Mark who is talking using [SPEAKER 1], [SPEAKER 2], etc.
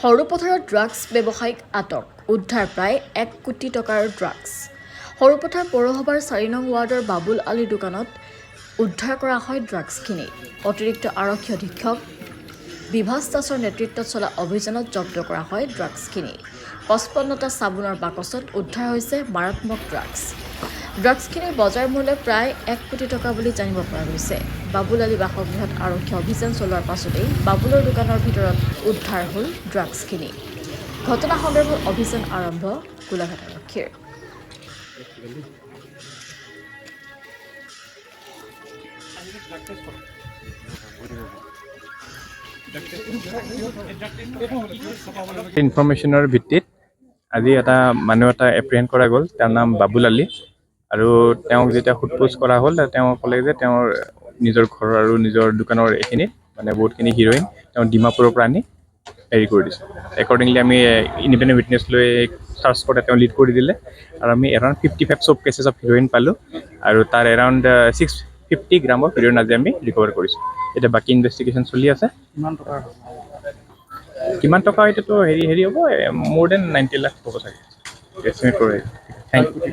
[SPEAKER 1] সৰুপথাৰত drugs ব্যৱসায়িক আটক উদ্ধাৰ প্ৰায় 1 কোটি টকাৰ ড্ৰাগছ সৰুপথাৰ পৌৰসভাৰ 4 নং ৱাৰ্ডৰ বাবুল আলীৰ দোকানত উদ্ধাৰ কৰা হয় ড্ৰাগছখিনি অতিৰিক্ত আৰক্ষী অধীক্ষক বিভাস দাসৰ নেতৃত্বত চলা অভিযানত জব্দ কৰা হয় ড্ৰাগছখিনি 55টা চাবোনৰ বাকচত উদ্ধাৰ হৈছে মাৰাত্মক ড্ৰাগছখিনিৰ বজাৰ মূল্য প্ৰায় 1 কোটি টকা বুলি জানিব পৰা গৈছে বাবুল আলী বাসগৃহত আৰক্ষী অভিযান চলোৱাৰ পাছতেই বাবুলৰ দোকানৰ ভিতৰত উদ্ধাৰ হ'ল ড্ৰাগছখিনি ঘটনা সন্দৰ্ভত অভিযান আৰম্ভ গোলাঘাট আৰক্ষীৰ
[SPEAKER 2] ইনফৰমেশ্যনৰ ভিত্তিত আজি এটা মানুহ এটা এপ্ৰিহেণ্ড কৰা গ'ল তাৰ নাম বাবুল আলী আৰু তেওঁক যেতিয়া সোধপোছ কৰা হ'ল তেওঁ ক'লে যে তেওঁৰ নিজৰ ঘৰ আৰু নিজৰ দোকানৰ এইখিনিত মানে বহুতখিনি হিৰ'ইন তেওঁ ডিমাপুৰৰ পৰা আনি হেৰি কৰি দিছে একৰ্ডিংলি আমি ইণ্ডিপেণ্ডেণ্ট উইটনেছ লৈ চাৰ্চ কৰোঁতে তেওঁ লিড কৰি দিলে আৰু আমি এৰাউণ্ড 55 চব কেছেছ অফ হিৰ'ইন পালোঁ আৰু তাৰ এৰাউণ্ড 650 গ্ৰাম অফ হিৰ'ইন আজি আমি ৰিকভাৰ কৰিছোঁ এতিয়া বাকী ইনভেষ্টিগেশ্যন চলি আছে কিমান টকা এতিয়াতো হেৰি হ'ব মোৰ দেন 90 লাখ হ'ব চাগে এষ্টিমেট কৰে থেংক ইউ